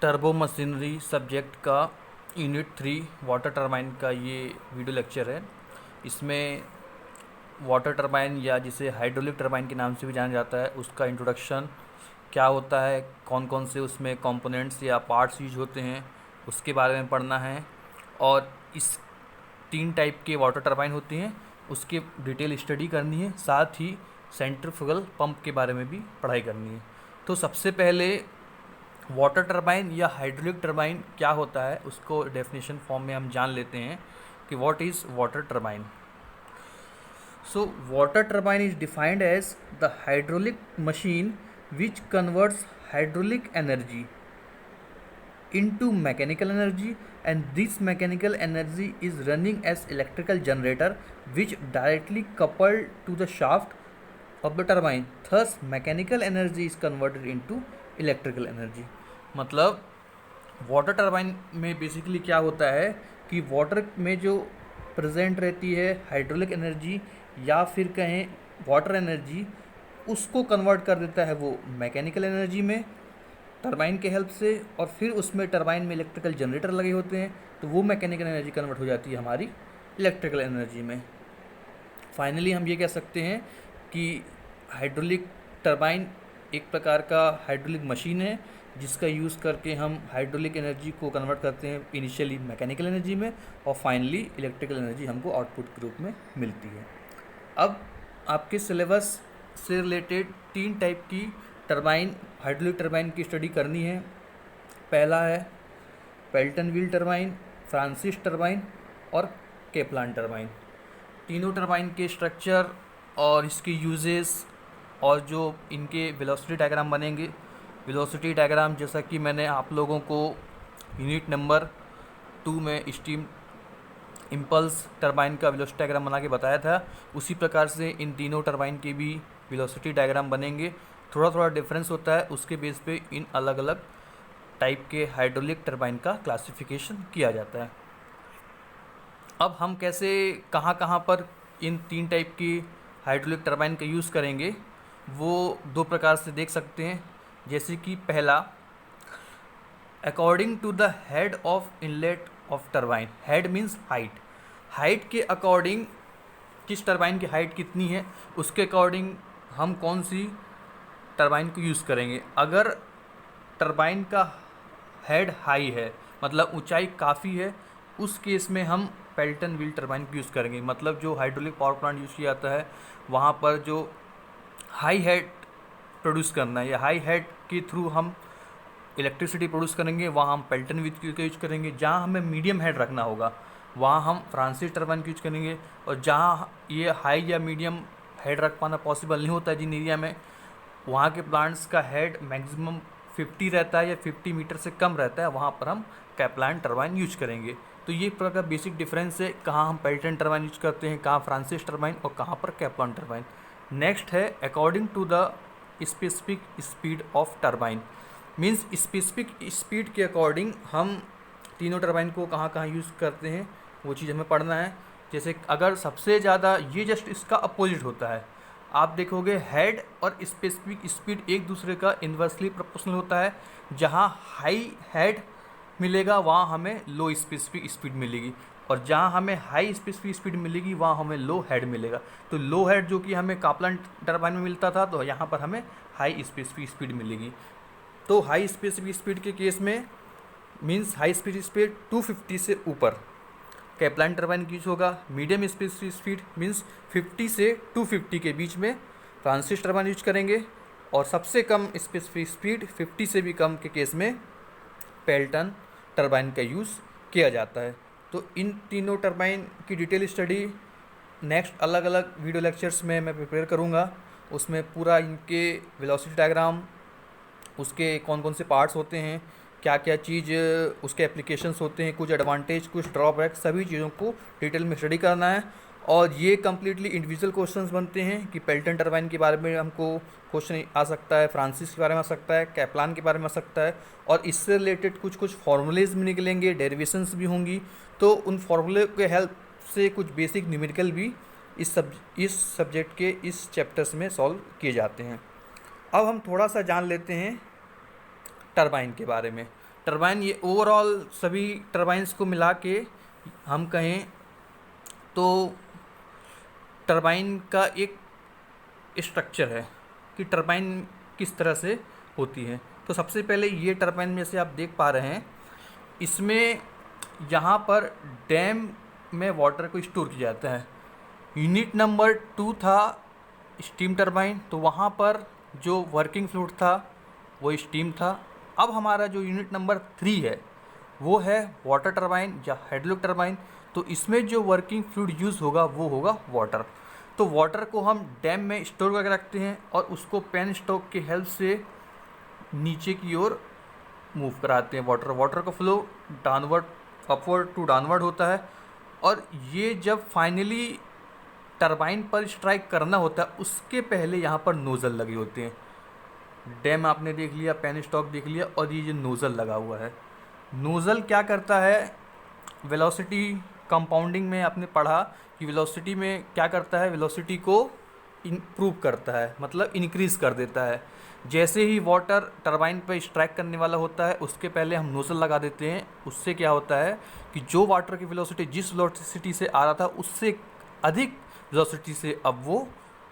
Turbo machinery subject का unit 3 water turbine का ये वीडियो लेक्चर है। इसमें वाटर टरबाइन या जिसे हाइड्रोलिक टरबाइन के नाम से भी जाना जाता है उसका इंट्रोडक्शन, क्या होता है, कौन कौन से उसमें कंपोनेंट्स या पार्ट्स यूज होते हैं उसके बारे में पढ़ना है। और इस 3 टाइप के वाटर टरबाइन होती हैं उसकी डिटेल स्टडी करनी है, साथ ही सेंट्रीफ्यूगल पंप के बारे में भी पढ़ाई करनी है। तो सबसे पहले वाटर टरबाइन या हाइड्रोलिक टरबाइन क्या होता है उसको डेफिनेशन फॉर्म में हम जान लेते हैं कि what is water turbine. So water turbine is defined as the hydraulic machine which converts hydraulic energy into mechanical energy, and this mechanical energy is running as electrical generator which directly coupled to the shaft of the turbine. Thus mechanical energy is converted into electrical energy. मतलब water turbine में basically क्या होता है कि water में जो present रहती है हाइड्रोलिक एनर्जी या फिर कहें वाटर एनर्जी, उसको कन्वर्ट कर देता है वो मैकेनिकल एनर्जी में टरबाइन के हेल्प से, और फिर उसमें टरबाइन में इलेक्ट्रिकल जनरेटर लगे होते हैं तो वो मैकेनिकल एनर्जी कन्वर्ट हो जाती है हमारी इलेक्ट्रिकल एनर्जी में। फाइनली हम ये कह सकते हैं कि हाइड्रोलिक टरबाइन एक प्रकार का हाइड्रोलिक मशीन है जिसका यूज़ करके हम हाइड्रोलिक एनर्जी को कन्वर्ट करते हैं इनिशियली मैकेनिकल एनर्जी में, और फाइनली इलेक्ट्रिकल एनर्जी हमको आउटपुट के रूप में मिलती है। अब आपके सिलेबस से रिलेटेड 3 टाइप की टरबाइन, हाइड्रोलिक टरबाइन की स्टडी करनी है। पहला है Pelton wheel turbine, Francis turbine और केपलान टरबाइन। तीनों टरबाइन के स्ट्रक्चर और इसके यूजेस और जो इनके वेलोसिटी डायग्राम बनेंगे, वेलोसिटी डायग्राम जैसा कि मैंने आप लोगों को यूनिट नंबर 2 में स्टीम इम्पल्स टरबाइन का वेलोसिटी डायग्राम बना के बताया था, उसी प्रकार से इन तीनों टरबाइन के भी वेलोसिटी डायग्राम बनेंगे। थोड़ा थोड़ा डिफरेंस होता है, उसके बेस पे इन अलग अलग टाइप के हाइड्रोलिक टरबाइन का क्लासिफिकेशन किया जाता है। अब हम कैसे कहाँ कहाँ पर इन 3 टाइप की हाइड्रोलिक टरबाइन का यूज़ करेंगे वो 2 प्रकार से देख सकते हैं। जैसे कि पहला, according to the head of inlet of turbine. Head means height, height के अकॉर्डिंग किस टरबाइन की हाइट कितनी है उसके अकॉर्डिंग हम कौन सी टरबाइन को यूज़ करेंगे। अगर टरबाइन का हेड हाई है मतलब ऊंचाई काफ़ी है, उस केस में हम पेल्टन व्हील टरबाइन को यूज़ करेंगे। मतलब जो हाइड्रोलिक पावर प्लांट यूज़ किया जाता है वहाँ पर जो हाई हेड प्रोड्यूस करना है या हाई हेड के थ्रू हम इलेक्ट्रिसिटी प्रोड्यूस करेंगे, वहाँ हम पेल्टन व्हील का यूज करेंगे। जहाँ हमें मीडियम हेड रखना होगा वहाँ हम फ्रांसिस टरबाइन का यूज करेंगे। और जहाँ ये हाई या मीडियम हेड रख पाना पॉसिबल नहीं होता है जिन एरिया में, वहाँ के प्लांट्स का हेड मैक्सिमम 50 रहता है या 50 मीटर से कम रहता है, वहाँ पर हम कैप्लान टरबाइन यूज करेंगे। तो ये प्रकार का बेसिक डिफरेंस है, कहाँ हम पेल्टन टरबाइन यूज करते हैं, कहाँ फ्रांसिस टरबाइन और कहाँ पर कैप्लान टरबाइन। नेक्स्ट है according to the specific speed of turbine. Means specific speed के अकॉर्डिंग हम तीनों टरबाइन को कहाँ कहाँ यूज़ करते हैं वो चीज़ हमें पढ़ना है। जैसे अगर सबसे ज़्यादा, ये जस्ट इसका अपोजिट होता है, आप देखोगे हेड और स्पेसिफिक स्पीड एक दूसरे का इन्वर्सली प्रोपोर्शनल होता है। जहाँ हाई हेड मिलेगा वहाँ हमें लो स्पेसिफिक स्पीड मिलेगी, और जहाँ हमें हाई स्पेसिफिक स्पीड मिलेगी वहाँ हमें लो हेड मिलेगा। तो लो हेड जो कि हमें कैप्लान टरबाइन में मिलता था, तो यहाँ पर हमें हाई स्पेसिफिक स्पीड मिलेगी। तो हाई स्पेसिफिक स्पीड के केस में मीन्स हाई स्पीड 250 से ऊपर कैप्लान टरबाइन की यूज होगा। मीडियम स्पेसिफिक स्पीड मीन्स 50 से 250 के बीच में फ्रांसिस टरबाइन यूज करेंगे, और सबसे कम स्पेसिफिक स्पीड 50 से भी कम के केस में पेल्टन टरबाइन का यूज़ किया जाता है। तो इन तीनों टरबाइन की डिटेल स्टडी नेक्स्ट अलग अलग वीडियो लेक्चर्स में मैं प्रिपेयर करूँगा। उसमें पूरा इनके वेलोसिटी डायग्राम, उसके कौन कौन से पार्ट्स होते हैं, क्या क्या चीज़ उसके एप्लीकेशंस होते हैं, कुछ एडवांटेज कुछ ड्रॉबैक, सभी चीज़ों को डिटेल में स्टडी करना है। और ये कम्प्लीटली इंडिविजुअल क्वेश्चंस बनते हैं कि पेल्टन टरबाइन के बारे में हमको क्वेश्चन आ सकता है, फ्रांसिस के बारे में आ सकता है, कैप्लान के बारे में आ सकता है, और इससे रिलेटेड कुछ कुछ फॉर्मूलेज भी निकलेंगे, डेरिवेशंस भी होंगी। तो उन फॉर्मूले के हेल्प से कुछ बेसिक न्यूमेरिकल भी इस सब्जेक्ट के इस चैप्टर्स में सॉल्व किए जाते हैं। अब हम थोड़ा सा जान लेते हैं टरबाइन के बारे में। टरबाइन ये ओवरऑल सभी टरबाइन्स को मिला के हम कहें तो टरबाइन का एक स्ट्रक्चर है कि टरबाइन किस तरह से होती है। तो सबसे पहले ये टरबाइन में से आप देख पा रहे हैं, इसमें यहाँ पर डैम में वाटर को स्टोर किया जाता है। यूनिट नंबर 2 था स्टीम टरबाइन, तो वहाँ पर जो वर्किंग फ्लूइड था वो स्टीम था। अब हमारा जो यूनिट नंबर 3 है वो है वाटर टरबाइन या हाइड्रोलिक टरबाइन। तो इसमें जो वर्किंग फ्लूइड यूज़ होगा वो होगा वाटर। तो वाटर को हम डैम में स्टोर करके रखते हैं और उसको पेन स्टॉक की हेल्प से नीचे की ओर मूव कराते हैं। वाटर का flow downward upward to downward होता है और ये जब फाइनली टरबाइन पर स्ट्राइक करना होता है उसके पहले यहाँ पर नोज़ल लगे होते हैं। डैम आपने देख लिया, पेन स्टॉक देख लिया, और ये जो नोज़ल लगा हुआ है, नोज़ल क्या करता है, वेलोसिटी कंपाउंडिंग में आपने पढ़ा कि वेलोसिटी में क्या करता है, वेलोसिटी को इम्प्रूव करता है, मतलब इंक्रीज़ कर देता है। जैसे ही वाटर टरबाइन पर स्ट्राइक करने वाला होता है उसके पहले हम नोज़ल लगा देते हैं। उससे क्या होता है कि जो वाटर की वेलोसिटी जिस वेलोसिटी से आ रहा था उससे अधिक वेलोसिटी से अब वो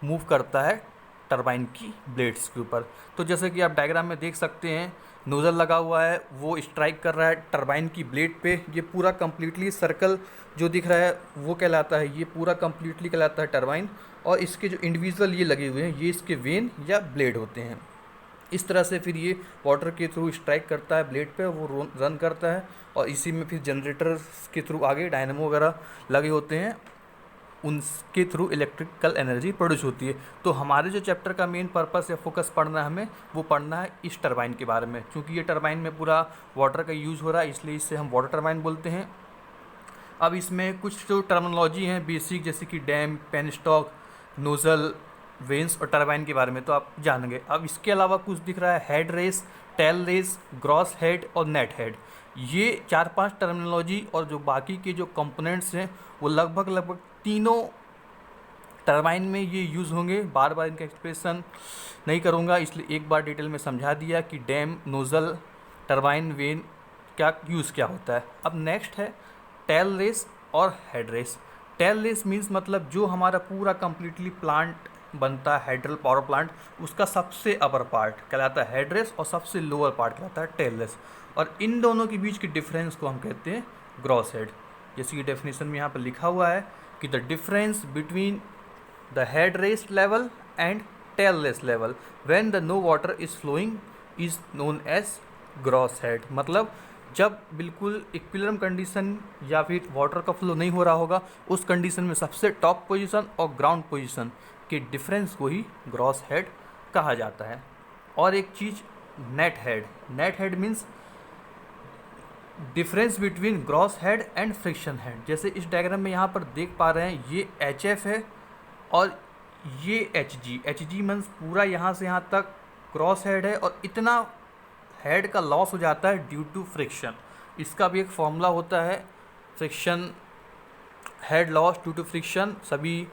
मूव करता है टरबाइन की ब्लेड्स के ऊपर। तो जैसे कि आप डायग्राम में देख सकते हैं, नोज़ल लगा हुआ है, वो स्ट्राइक कर रहा है टरबाइन की ब्लेड पे। ये पूरा कम्प्लीटली सर्कल जो दिख रहा है वो कहलाता है, ये पूरा कम्प्लीटली कहलाता है टरबाइन। और इसके जो इंडिविजुअल ये लगे हुए हैं ये इसके वेन या ब्लेड होते हैं। इस तरह से फिर ये वाटर के थ्रू स्ट्राइक करता है ब्लेड पे, वो रन करता है और इसी में फिर जनरेटर के थ्रू आगे डायनेमो वगैरह लगे होते हैं, उनके थ्रू इलेक्ट्रिकल एनर्जी प्रोड्यूस होती है। तो हमारे जो चैप्टर का मेन पर्पस या फोकस पढ़ना है हमें, वो पढ़ना है इस टरबाइन के बारे में। क्योंकि ये टरबाइन में पूरा वाटर का यूज़ हो रहा है इसलिए इसे हम वाटर टरबाइन बोलते हैं। अब इसमें कुछ जो टर्मिनोलॉजी हैं बेसिक, जैसे कि dam, penstock, nozzle, vanes और टरबाइन के बारे में तो आप जानेंगे। अब इसके अलावा कुछ दिख रहा है head race, tail race, gross head और नेट हेड। ये 4-5 टर्मिनोलॉजी और जो बाकी के जो कंपोनेंट्स हैं वो लगभग तीनों टरबाइन में ये यूज़ होंगे। बार बार इनका एक्सप्रेशन नहीं करूँगा इसलिए एक बार डिटेल में समझा दिया कि डैम, नोज़ल, टरबाइन, वेन क्या यूज़ क्या होता है। अब नेक्स्ट है टेल रेस और head race. Tail race means मतलब जो हमारा पूरा कम्प्लीटली प्लांट बनता है हाइड्रल पावर प्लांट, उसका सबसे अपर पार्ट कहलाता है हेड रेस और सबसे लोअर पार्ट कहलाता है टेल रेस। और इन दोनों के बीच के डिफरेंस को हम कहते हैं ग्रॉस हेड। जैसे कि डेफिनेशन में यहाँ पर लिखा हुआ है कि the difference between the head race level and tail race level when the no water is flowing is known as gross head. मतलब जब बिल्कुल इक्विलिब्रियम कंडीशन या फिर वाटर का फ्लो नहीं हो रहा होगा उस कंडीशन में सबसे टॉप पोजीशन और ग्राउंड पोजीशन के डिफरेंस को ही ग्रॉस हेड कहा जाता है। और एक चीज़ net head. Net head means difference between gross head and friction head. जैसे इस डायग्राम में यहाँ पर देख पा रहे हैं ये एच एफ है और ये H G. H G means पूरा यहाँ से यहाँ तक ग्रॉस हेड है और इतना हेड का लॉस हो जाता है ड्यू टू फ्रिक्शन। इसका भी एक फॉर्मूला होता है, friction head loss due to friction. सभी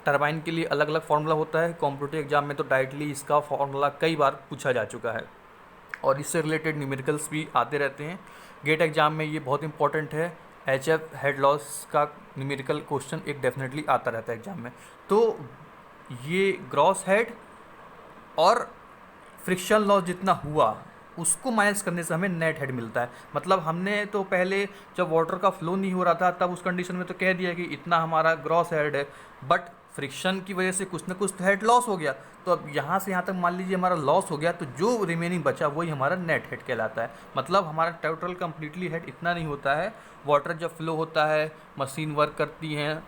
टरबाइन के लिए अलग अलग फार्मूला होता है। कॉम्पिटिटिव एग्जाम में तो डायरेक्टली इसका फार्मूला कई बार पूछा जा चुका है और इससे रिलेटेड न्यूमेरिकल्स भी आते रहते हैं। गेट एग्जाम में ये बहुत इंपॉर्टेंट है। एच एफ हेड लॉस का न्यूमेरिकल क्वेश्चन एक डेफिनेटली आता रहता है एग्जाम में। तो ये ग्रॉस हेड और फ्रिक्शन लॉस जितना हुआ उसको माइनस करने से हमें नेट हेड मिलता है। मतलब हमने तो पहले जब वाटर का फ्लो नहीं हो रहा था तब उस कंडीशन में तो कह दिया कि इतना हमारा ग्रॉस हेड है, बट फ्रिक्शन की वजह से कुछ ना कुछ तो हेड लॉस हो गया। तो अब यहाँ से यहाँ तक मान लीजिए हमारा लॉस हो गया तो जो रिमेनिंग बचा वही हमारा नेट हेड कहलाता है। मतलब हमारा टोटल कम्प्लीटली हेड इतना नहीं होता है। वाटर जब फ्लो होता है, मशीन वर्क करती हैं,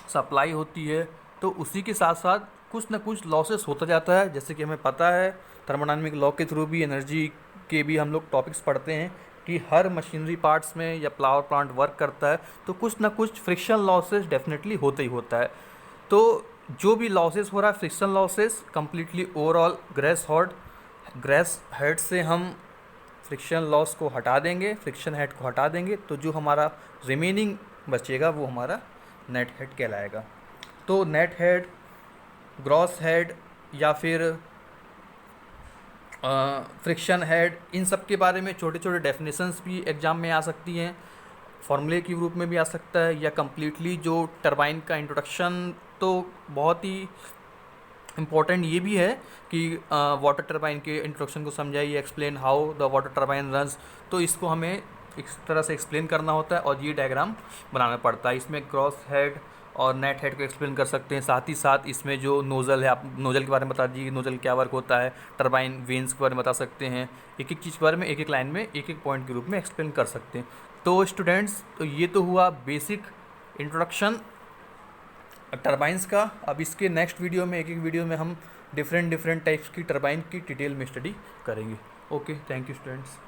सप्लाई होती है, तो उसी के साथ साथ कुछ ना कुछ लॉसेस होता जाता है। जैसे कि हमें पता है थर्मोडायनामिक लॉ के थ्रू भी एनर्जी के भी हम लोग टॉपिक्स पढ़ते हैं कि हर मशीनरी पार्ट्स में या पावर प्लांट वर्क करता है तो कुछ ना कुछ फ्रिक्शन लॉसेस डेफिनेटली होता ही होता है। तो जो भी लॉसेस हो रहा है friction losses completely overall grace head से हम फ्रिक्शन लॉस को हटा देंगे, फ्रिक्शन हेड को हटा देंगे, तो जो हमारा रिमेनिंग बचेगा वो हमारा नेट हेड कहलाएगा। तो नेट हेड, ग्रॉस हेड या फिर फ्रिक्शन हेड, इन सब के बारे में छोटे छोटे डेफिनेशंस भी एग्ज़ाम में आ सकती हैं, फॉर्मूले के रूप में भी आ सकता है, या कम्प्लीटली जो टरबाइन का इंट्रोडक्शन तो बहुत ही इम्पॉर्टेंट ये भी है कि वाटर टरबाइन के इंट्रोडक्शन को समझाइए, explain how the water turbine runs, तो इसको हमें इस तरह से एक्सप्लेन करना होता है और ये डायग्राम बनाना पड़ता है। इसमें क्रॉस हेड और नेट हेड को एक्सप्लेन कर सकते हैं, साथ ही साथ इसमें जो नोज़ल है, आप नोज़ल के बारे में बता दीजिए, नोज़ल क्या वर्क होता है, टरबाइन वेन्स के बारे में बता सकते हैं, एक एक चीज़ के बारे में एक एक लाइन में एक एक पॉइंट के रूप में एक्सप्लेन कर सकते हैं। तो स्टूडेंट्स, तो ये तो हुआ बेसिक इंट्रोडक्शन टरबाइन्स का। अब इसके नेक्स्ट वीडियो में, एक एक वीडियो में हम डिफरेंट टाइप्स की टरबाइन की डिटेल में स्टडी करेंगे। Okay, thank you students.